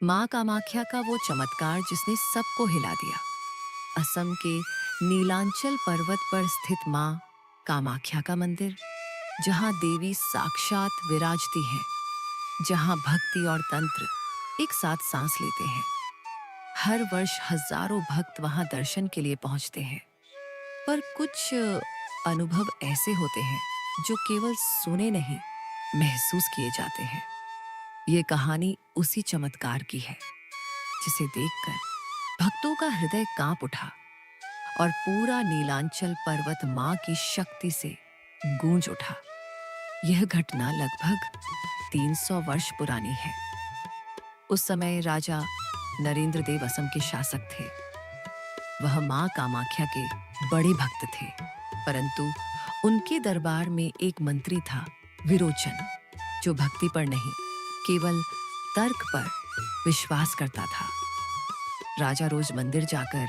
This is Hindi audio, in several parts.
माँ कामाख्या का वो चमत्कार जिसने सबको हिला दिया। असम के नीलांचल पर्वत पर स्थित माँ कामाख्या का मंदिर, जहाँ देवी साक्षात विराजती है, जहाँ भक्ति और तंत्र एक साथ सांस लेते हैं। हर वर्ष हजारों भक्त वहां दर्शन के लिए पहुंचते हैं, पर कुछ अनुभव ऐसे होते हैं जो केवल सुने नहीं, महसूस किए जाते हैं। ये कहानी उसी चमत्कार की है जिसे देखकर भक्तों का हृदय कांप उठा और पूरा नीलांचल पर्वत मां की शक्ति से गूंज उठा। यह घटना लगभग 300 वर्ष पुरानी है। उस समय राजा नरेंद्र देव असम के शासक थे। वह मां कामाख्या के बड़े भक्त थे, परंतु उनके दरबार में एक मंत्री था, विरोचन, जो भक्ति पर नहीं, केवल तर्क पर विश्वास करता था। राजा रोज मंदिर जाकर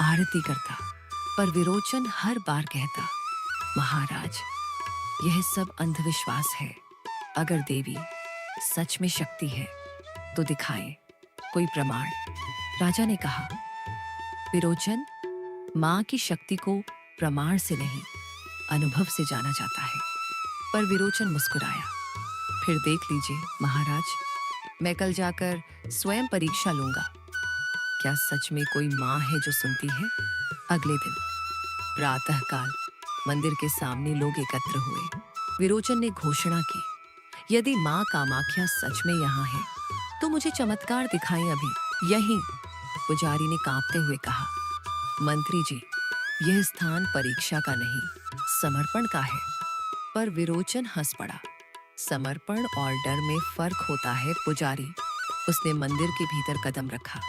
आरती करता, पर विरोचन हर बार कहता, महाराज, यह सब अंधविश्वास है। अगर देवी सच में शक्ति है तो दिखाएं कोई प्रमाण। राजा ने कहा, विरोचन, मां की शक्ति को प्रमाण से नहीं, अनुभव से जाना जाता है। पर विरोचन मुस्कुराया। फिर देख लीजिए महाराज, मैं कल जाकर स्वयं परीक्षा लूंगा। क्या सच में कोई मां है जो सुनती है? अगले दिन प्रातःकाल मंदिर के सामने लोग एकत्र हुए। विरोचन ने घोषणा की, यदि मां कामाख्या सच में यहाँ है तो मुझे चमत्कार दिखाएं अभी, यहीं। पुजारी ने कांपते हुए कहा, मंत्री जी, यह स्थान परीक्षा का नहीं, समर्पण का है। पर विरोचन हंस पड़ा। समर्पण और डर में फर्क होता है पुजारी। उसने मंदिर के भीतर कदम रखा।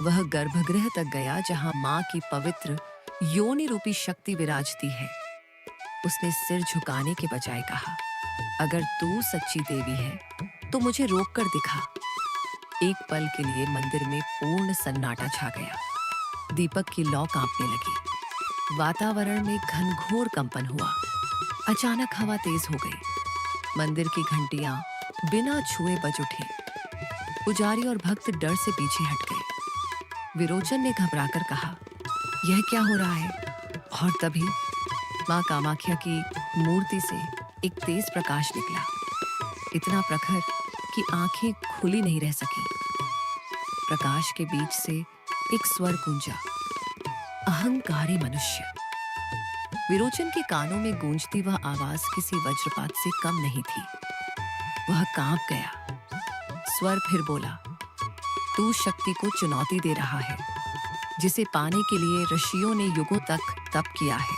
वह गर्भगृह तक गया जहां मां की पवित्र योनि रूपी शक्ति विराजती है। उसने सिर झुकाने के बजाय कहा, अगर तू सच्ची देवी है तो मुझे रोक कर दिखा। एक पल के लिए मंदिर में पूर्ण सन्नाटा छा गया। दीपक की लौ कांपने लगी। वातावरण में घनघोर कंपन हुआ। अचानक हवा तेज हो गई। मंदिर की घंटियां बिना छुए बज उठी। पुजारी और भक्त डर से पीछे हट गए। विरोचन ने घबराकर कहा, यह क्या हो रहा है? और तभी मां कामाख्या की मूर्ति से एक तेज प्रकाश निकला, इतना प्रखर कि आंखें खुली नहीं रह सकी। प्रकाश के बीच से एक स्वर गूंजा, अहंकारी मनुष्य। विरोचन के कानों में गूंजती वह आवाज किसी वज्रपात से कम नहीं थी। वह कांप गया। स्वर फिर बोला, तू शक्ति को चुनौती दे रहा है, जिसे पाने के लिए ऋषियों ने युगों तक तप किया है।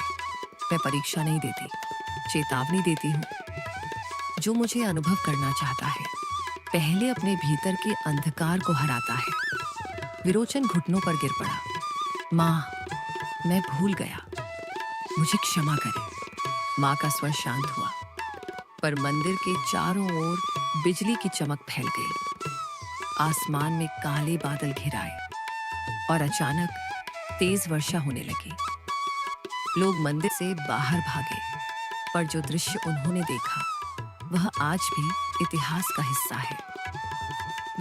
मैं परीक्षा नहीं देती, चेतावनी देती हूँ। जो मुझे अनुभव करना चाहता है, पहले अपने भीतर के अंधकार को हराता है। विरोचन घुटनों पर गिर पड़ा। माँ, मैं भूल गया, मुझे क्षमा करें। माँ का स्वर शांत हुआ, पर मंदिर के चारों ओर बिजली की चमक फैल गई। आसमान में काले बादल घिर आए और अचानक तेज वर्षा होने लगी। लोग मंदिर से बाहर भागे, पर जो दृश्य उन्होंने देखा वह आज भी इतिहास का हिस्सा है।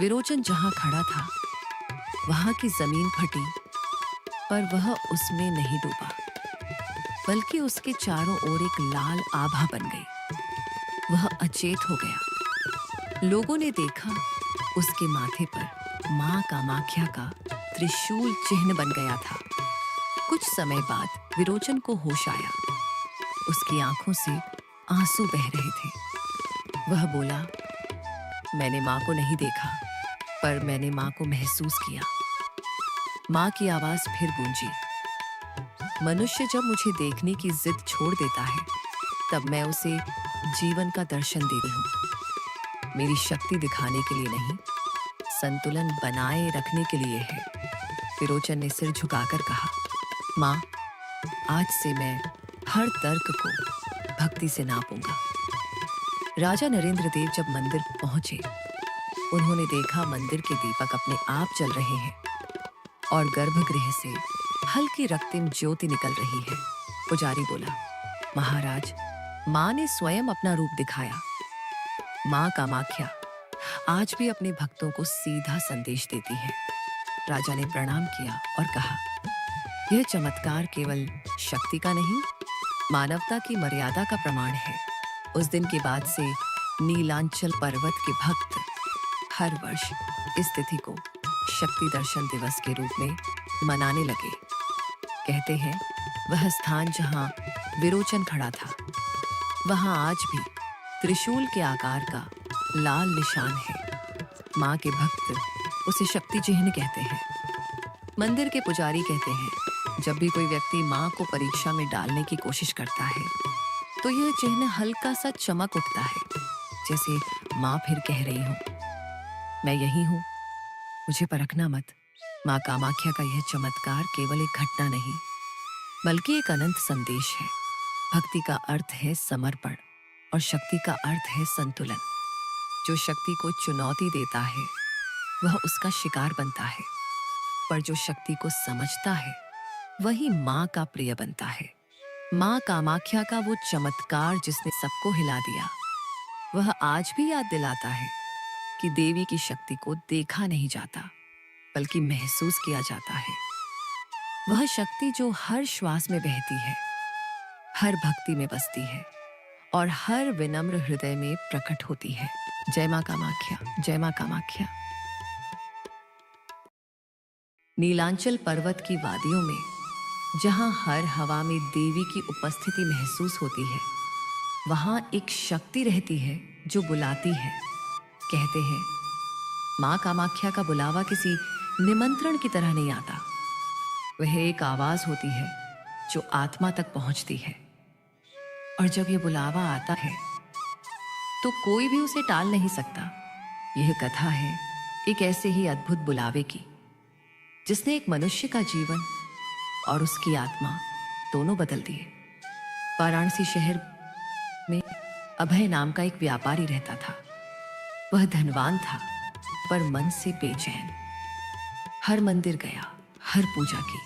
विरोचन जहां खड़ा था, वहां की जमीन फटी, पर वह उसमें नहीं डूबा, बल्कि उसके चारों ओर एक लाल आभा बन गई। वह अचेत हो गया। लोगों ने देखा, उसके माथे पर मां कामाख्या का त्रिशूल चिन्ह बन गया था। कुछ समय बाद विरोचन को होश आया। उसकी आंखों से आंसू बह रहे थे। वह बोला, मैंने मां को नहीं देखा, पर मैंने मां को महसूस किया। मां की आवाज फिर गूंजी, मनुष्य जब मुझे देखने की जिद छोड़ देता है, तब मैं उसे जीवन का दर्शन देती हूँ। मेरी शक्ति दिखाने के लिए नहीं, संतुलन बनाए रखने के लिए है। विरोचन ने सिर झुकाकर कहा, मां, आज से मैं हर तर्क को भक्ति से नापूंगा। राजा नरेंद्र देव जब मंदिर पहुंचे, उन्होंने देखा मंदिर के दीपक अपने आप जल रहे हैं और गर्भगृह से हल्की रक्तिम ज्योति निकल रही है। पुजारी बोला, महाराज, मां ने स्वयं अपना रूप दिखाया। मां कामाख्या आज भी अपने भक्तों को सीधा संदेश देती है। राजा ने प्रणाम किया और कहा, यह चमत्कार केवल शक्ति का नहीं, मानवता की मर्यादा का प्रमाण है। उस दिन के बाद से नीलांचल पर्वत के भक्त हर वर्ष इस तिथि को शक्ति दर्शन दिवस के रूप में मनाने लगे। कहते हैं वह स्थान जहां विरोचन खड़ा था, वहां आज भी त्रिशूल के आकार का लाल निशान है। माँ के भक्त उसे शक्ति चिन्ह कहते हैं। मंदिर के पुजारी कहते हैं जब भी कोई व्यक्ति माँ को परीक्षा में डालने की कोशिश करता है तो यह चिन्ह हल्का सा चमक उठता है, जैसे माँ फिर कह रही हो, मैं यही हूँ, मुझे परखना मत। माँ कामाख्या का यह चमत्कार केवल एक घटना नहीं बल्कि एक अनंत संदेश है। भक्ति का अर्थ है समर्पण और शक्ति का अर्थ है संतुलन। जो शक्ति को चुनौती देता है वह उसका शिकार बनता है, पर जो शक्ति को समझता है वही माँ का प्रिय बनता है। माँ कामाख्या का वो चमत्कार जिसने सबको हिला दिया, वह आज भी याद दिलाता है कि देवी की शक्ति को देखा नहीं जाता बल्कि महसूस किया जाता है। वह शक्ति जो हर श्वास में बहती है, हर भक्ति में बसती है और हर विनम्र हृदय में प्रकट होती है। जय मां कामाख्या, जय मां कामाख्या। नीलांचल पर्वत की वादियों में जहां हर हवा में देवी की उपस्थिति महसूस होती है, वहां एक शक्ति रहती है जो बुलाती है। कहते हैं मां कामाख्या का बुलावा किसी निमंत्रण की तरह नहीं आता, वह एक आवाज होती है जो आत्मा तक पहुंचती है। और जब यह बुलावा आता है तो कोई भी उसे टाल नहीं सकता। यह कथा है एक ऐसे ही अद्भुत बुलावे की जिसने एक मनुष्य का जीवन और उसकी आत्मा दोनों बदल दिए। वाराणसी शहर में अभय नाम का एक व्यापारी रहता था। वह धनवान था पर मन से बेचैन। हर मंदिर गया, हर पूजा की,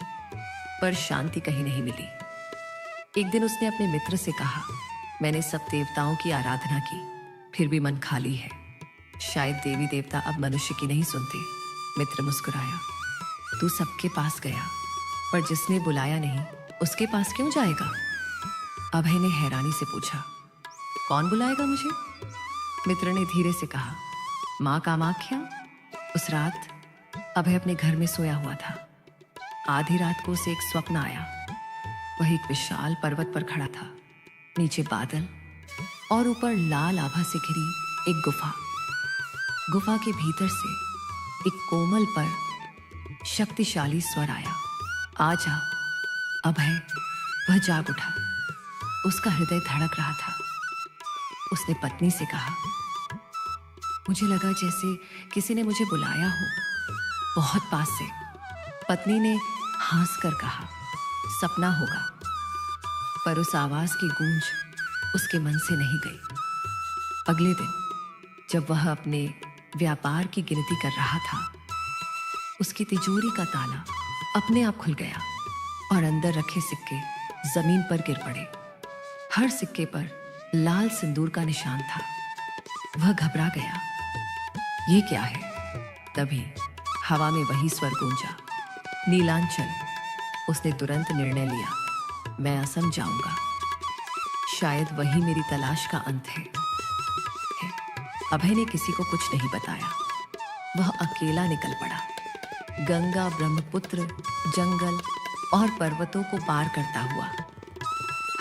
पर शांति कहीं नहीं मिली। एक दिन उसने अपने मित्र से कहा, मैंने सब देवताओं की आराधना की, फिर भी मन खाली है। शायद देवी देवता अब मनुष्य की नहीं सुनते। मित्र मुस्कुराया, तू सबके पास गया, पर जिसने बुलाया नहीं उसके पास क्यों जाएगा? अभय ने हैरानी से पूछा, कौन बुलाएगा मुझे? मित्र ने धीरे से कहा, माँ कामाख्या। उस रात अभय अपने घर में सोया हुआ था। आधी रात को उसे एक स्वप्न आया। वह एक विशाल पर्वत पर खड़ा था, नीचे बादल और ऊपर लाल आभा से घिरी एक गुफा। गुफा के भीतर से एक कोमल पर शक्तिशाली स्वर आया, आजा अभय। वह जाग उठा, उसका हृदय धड़क रहा था। उसने पत्नी से कहा, मुझे लगा जैसे किसी ने मुझे बुलाया हो, बहुत पास से। पत्नी ने हंसकर कहा, सपना होगा। पर उस आवाज की गूंज उसके मन से नहीं गई। अगले दिन जब वह अपने व्यापार की गिनती कर रहा था, उसकी तिजोरी का ताला अपने आप खुल गया और अंदर रखे सिक्के जमीन पर गिर पड़े। हर सिक्के पर लाल सिंदूर का निशान था। वह घबरा गया, ये क्या है? तभी हवा में वही स्वर गूंजा, नीलांचल। उसने तुरंत निर्णय लिया, मैं असम जाऊंगा, शायद वही मेरी तलाश का अंत है। अभय ने किसी को कुछ नहीं बताया। वह अकेला निकल पड़ा, गंगा, ब्रह्मपुत्र, जंगल और पर्वतों को पार करता हुआ।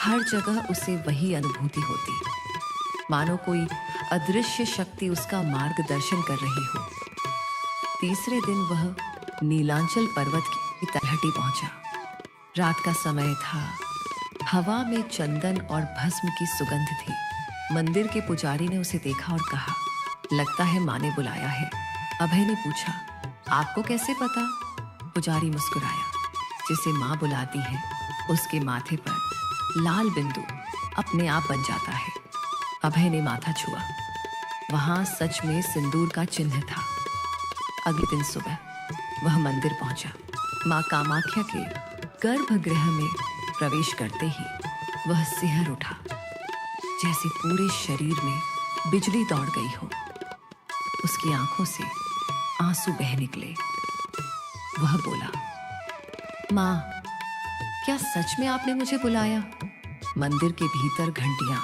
हर जगह उसे वही अनुभूति होती, मानो कोई अदृश्य शक्ति उसका मार्गदर्शन कर रही हो। तीसरे दिन वह नीलांचल पर्वत की तलहटी पहुंचा। रात का समय था, हवा में चंदन और भस्म की सुगंध थी। मंदिर के पुजारी ने उसे देखा और कहा, लगता है माँ ने बुलाया है। अभय ने पूछा, आपको कैसे पता? पुजारी मुस्कुराया, जिसे माँ बुलाती है उसके माथे पर लाल बिंदु अपने आप बन जाता है। अभय ने माथा छुआ, वहां सच में सिंदूर का चिन्ह था। अगले दिन सुबह वह मंदिर पहुंचा। माँ कामाख्या के गर्भगृह में प्रवेश करते ही वह सिहर उठा, जैसे पूरे शरीर में बिजली दौड़ गई हो। उसकी उसकी आंखों से आंसू बह निकले। वह बोला, माँ, क्या सच में आपने मुझे बुलाया? मंदिर के भीतर घंटियां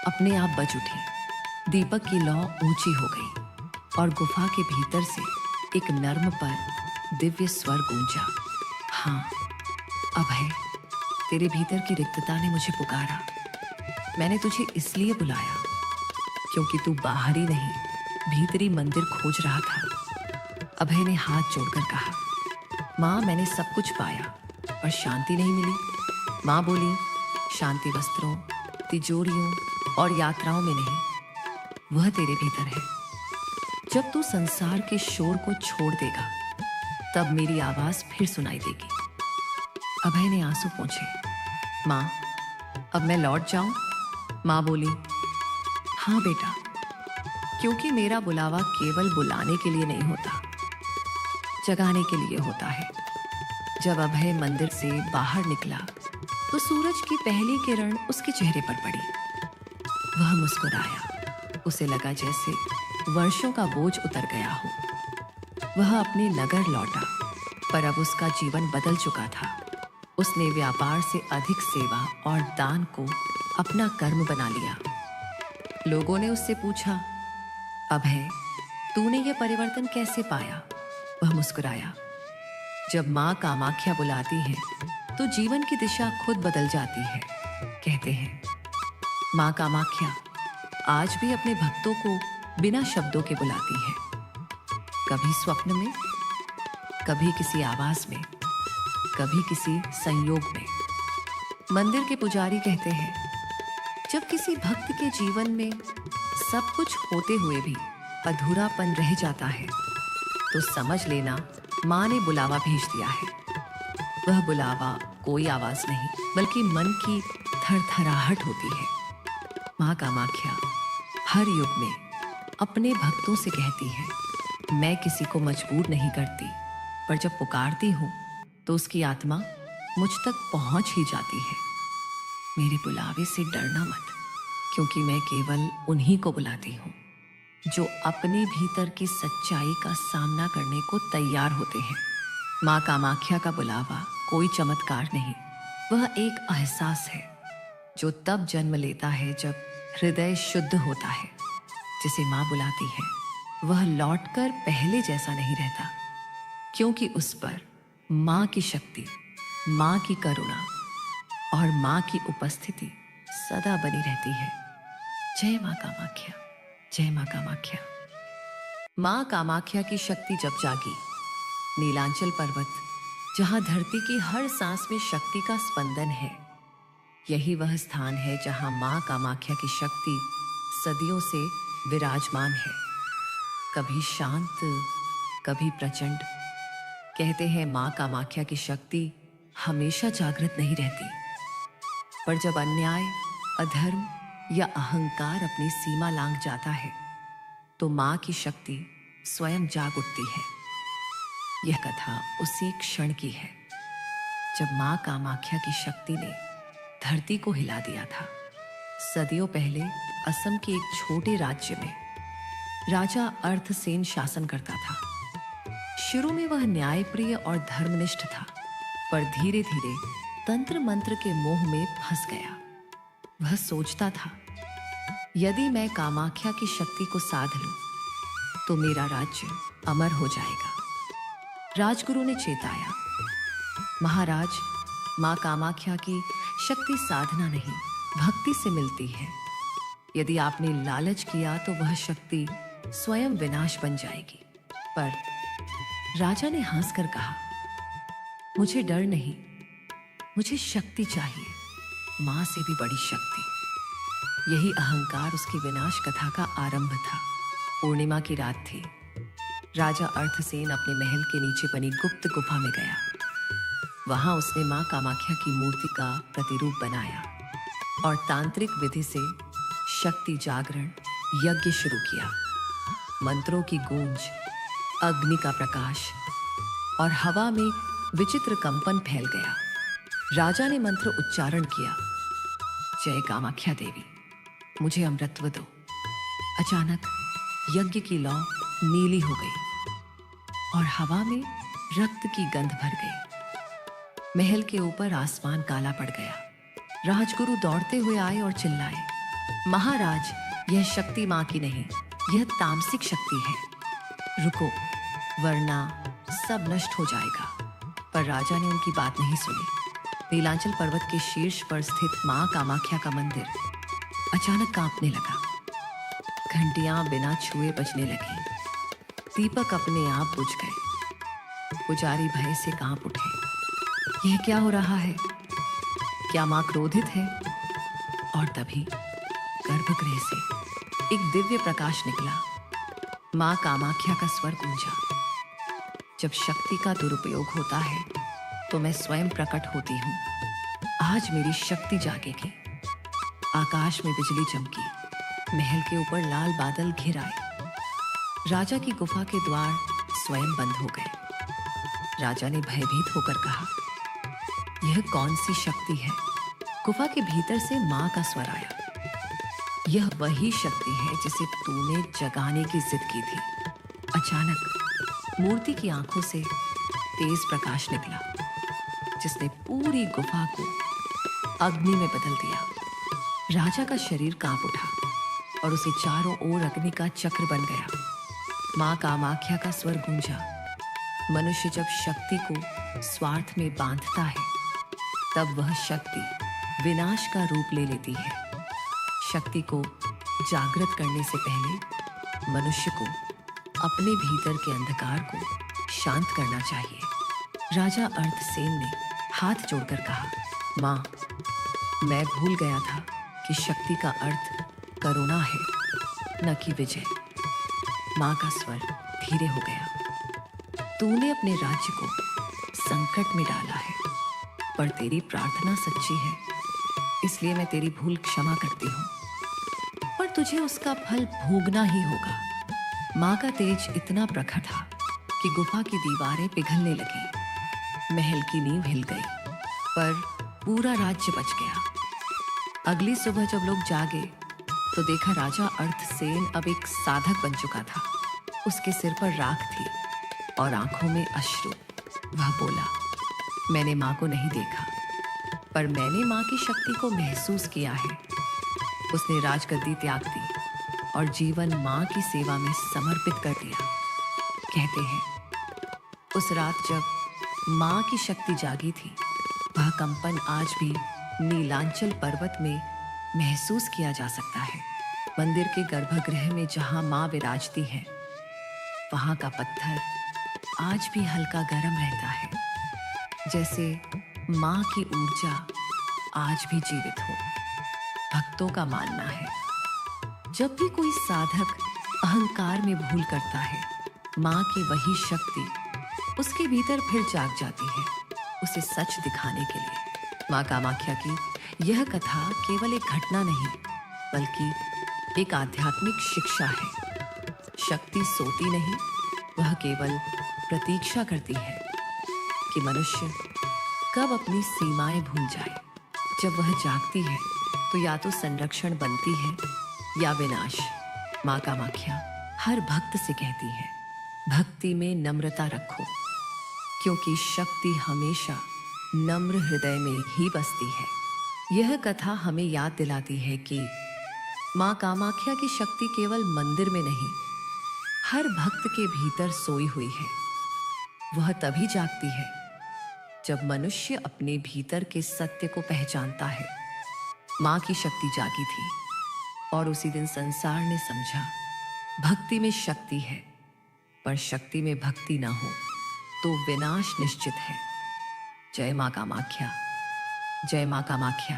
अपने आप बज उठी। दीपक की लौ ऊंची हो गई और गुफा के भीतर से एक नर्म पर दिव्य स्वर गूंजा। हाँ, अभय, तेरे भीतर की रिक्तता ने मुझे पुकारा। मैंने तुझे इसलिए बुलाया क्योंकि तू बाहरी नहीं, भीतरी मंदिर खोज रहा था। अभय ने हाथ जोड़कर कहा, माँ, मैंने सब कुछ पाया पर शांति नहीं मिली। माँ बोली, शांति वस्त्रों, तिजोरियों और यात्राओं में नहीं, वह तेरे भीतर है। जब तू संसार के शोर को छोड़ देगा तब मेरी आवाज फिर सुनाई देगी। अभय ने आंसू पोंछे। माँ, अब मैं लौट जाऊं? माँ बोली, हाँ बेटा, क्योंकि मेरा बुलावा केवल बुलाने के लिए नहीं होता, जगाने के लिए होता है। जब अभय मंदिर से बाहर निकला तो सूरज की पहली किरण उसके चेहरे पर पड़ी। वह मुस्कुराया। उसे लगा जैसे वर्षों का बोझ उतर गया हो। वह अपने नगर लौटा, पर अब उसका जीवन बदल चुका था। उसने व्यापार से अधिक सेवा और दान को अपना कर्म बना लिया। लोगों ने उससे पूछा, अभय, तूने यह परिवर्तन कैसे पाया? वह मुस्कुराया। जब माँ कामाख्या बुलाती है तो जीवन की दिशा खुद बदल जाती है। कहते हैं, माँ कामाख्या आज भी अपने भक्तों को बिना शब्दों के बुलाती है, कभी स्वप्न में, कभी किसी आवाज में, कभी किसी संयोग में। मंदिर के पुजारी कहते हैं, जब किसी भक्त के जीवन में सब कुछ होते हुए भी अधूरापन रह जाता है तो समझ लेना माँ ने बुलावा भेज दिया है। वह बुलावा कोई आवाज नहीं बल्कि मन की थरथराहट होती है। माँ कामाख्या हर युग में अपने भक्तों से कहती है, मैं किसी को मजबूर नहीं करती, पर जब पुकारती हूँ तो उसकी आत्मा मुझ तक पहुंच ही जाती है। मेरे बुलावे से डरना मत, क्योंकि मैं केवल उन्हीं को बुलाती हूँ जो अपने भीतर की सच्चाई का सामना करने को तैयार होते हैं। माँ कामाख्या का बुलावा कोई चमत्कार नहीं, वह एक एहसास है जो तब जन्म लेता है जब हृदय शुद्ध होता है। जिसे माँ बुलाती है वह लौटकर पहले जैसा नहीं रहता, क्योंकि उस पर माँ की शक्ति, माँ की करुणा और माँ की उपस्थिति सदा बनी रहती है। जय माँ कामाख्या, जय माँ कामाख्या। माँ कामाख्या की शक्ति जब जागी, नीलांचल पर्वत, जहां धरती की हर सांस में शक्ति का स्पंदन है, यही वह स्थान है जहां माँ कामाख्या की शक्ति सदियों से विराजमान है। कभी शांत, कभी प्रचंड। कहते हैं माँ कामाख्या की शक्ति हमेशा जागृत नहीं रहती, पर जब अन्याय, अधर्म या अहंकार अपनी सीमा लांघ जाता है तो माँ की शक्ति स्वयं जाग उठती है। यह कथा उसी क्षण की है जब माँ कामाख्या की शक्ति ने धरती को हिला दिया था। सदियों पहले असम के एक छोटे राज्य में राजा अर्थसेन शासन करता था। शुरू में वह न्यायप्रिय और धर्मनिष्ठ था, पर धीरे धीरे तंत्र मंत्र के मोह में फंस गया। वह सोचता था, यदि मैं कामाख्या की शक्ति को साध लूं तो मेरा राज्य अमर हो जाएगा। राजगुरु ने चेताया, महाराज, माँ कामाख्या की शक्ति साधना नहीं, भक्ति से मिलती है। यदि आपने लालच किया तो वह शक्ति स्वयं विनाश बन जाएगी। पर राजा ने हंसकर कहा, मुझे डर नहीं, मुझे शक्ति चाहिए, मां से भी बड़ी शक्ति। यही अहंकार उसकी विनाश कथा का आरंभ था। पूर्णिमा की रात थी। राजा अर्थसेन अपने महल के नीचे बनी गुप्त गुफा में गया। वहां उसने मां कामाख्या की मूर्ति का प्रतिरूप बनाया और तांत्रिक विधि से शक्ति जागरण यज्ञ शुरू किया। मंत्रों की गूंज, अग्नि का प्रकाश और हवा में विचित्र कंपन फैल गया। राजा ने मंत्र उच्चारण किया, जय कामाख्या देवी, मुझे अमृतत्व दो। अचानक यज्ञ की लौ नीली हो गई और हवा में रक्त की गंध भर गई। महल के ऊपर आसमान काला पड़ गया। राजगुरु दौड़ते हुए आए और चिल्लाए, महाराज, यह शक्ति मां की नहीं, यह तामसिक शक्ति है। रुको, वरना सब नष्ट हो जाएगा। पर राजा ने उनकी बात नहीं सुनी। नीलांचल पर्वत के शीर्ष पर स्थित मां कामाख्या का मंदिर अचानक कांपने लगा। घंटियां बिना छुए बजने लगी। दीपक अपने आप बुझ गए। पुजारी भय से कांप उठे। यह क्या हो रहा है? क्या मां क्रोधित है? और तभी गर्भगृह से एक दिव्य प्रकाश निकला। मां कामाख्या का स्वर गूंजा, जब शक्ति का दुरुपयोग होता है तो मैं स्वयं प्रकट होती हूँ। आज मेरी शक्ति जागेगी। आकाश में बिजली चमकी। महल के ऊपर लाल बादल घिर आए। राजा की गुफा के द्वार स्वयं बंद हो गए। राजा ने भयभीत होकर कहा, यह कौन सी शक्ति है? गुफा के भीतर से मां का स्वर आया, यह वही शक्ति है जिसे तूने जगाने की जिद की थी। अचानक मूर्ति की आंखों से तेज प्रकाश निकला, जिसने पूरी गुफा को अग्नि में बदल दिया। राजा का शरीर कांप उठा और उसे चारों ओर अग्नि का चक्र बन गया। मां कामाख्या का स्वर गूंजा, मनुष्य जब शक्ति को स्वार्थ में बांधता है तब वह शक्ति विनाश का रूप ले लेती है। शक्ति को जागृत करने से पहले मनुष्य को अपने भीतर के अंधकार को शांत करना चाहिए। राजा अर्धसेन ने हाथ जोड़कर कहा, मां, मैं भूल गया था कि शक्ति का अर्थ करुणा है, न कि विजय। मां का स्वर धीरे हो गया, तूने अपने राज्य को संकट में डाला है, पर तेरी प्रार्थना सच्ची है, इसलिए मैं तेरी भूल क्षमा करती हूँ, पर तुझे उसका फल भोगना ही होगा। मां का तेज इतना प्रखर था कि गुफा की दीवारें पिघलने लगी। महल की नींव हिल गई, पर पूरा राज्य बच गया। अगली सुबह जब लोग जागे तो देखा राजा अर्धसेन अब एक साधक बन चुका था। उसके सिर पर राख थी और आंखों में अश्रु। वह बोला, मैंने मां को नहीं देखा, पर मैंने मां की शक्ति को महसूस किया है। उसने राजगद्दी त्याग दी और जीवन मां की सेवा में समर्पित कर दिया। कहते हैं, उस रात जब मां की शक्ति जागी थी, वह कंपन आज भी नीलांचल पर्वत में महसूस किया जा सकता है। मंदिर के गर्भगृह में जहां मां विराजती है, वहां का पत्थर आज भी हल्का गर्म रहता है, जैसे मां की ऊर्जा आज भी जीवित हो। भक्तों का मानना है, जब भी कोई साधक अहंकार में भूल करता है, मां की वही शक्ति उसके भीतर फिर जाग जाती है, उसे सच दिखाने के लिए। मां कामाख्या की यह कथा केवल एक घटना नहीं, बल्कि एक आध्यात्मिक शिक्षा है। शक्ति सोती नहीं, वह केवल प्रतीक्षा करती है कि मनुष्य कब अपनी सीमाएं भूल जाए। जब वह जागती है तो या तो संरक्षण बनती है या विनाश। मां कामाख्या हर भक्त से कहती है, भक्ति में नम्रता रखो, क्योंकि शक्ति हमेशा नम्र हृदय में ही बसती है। यह कथा हमें याद दिलाती है कि मां कामाख्या की शक्ति केवल मंदिर में नहीं, हर भक्त के भीतर सोई हुई है। वह तभी जागती है जब मनुष्य अपने भीतर के सत्य को पहचानता है। मां की शक्ति जागी थी और उसी दिन संसार ने समझा, भक्ति में शक्ति है, पर शक्ति में भक्ति ना हो तो विनाश निश्चित है। जय मां कामाख्या, जय मां कामाख्या।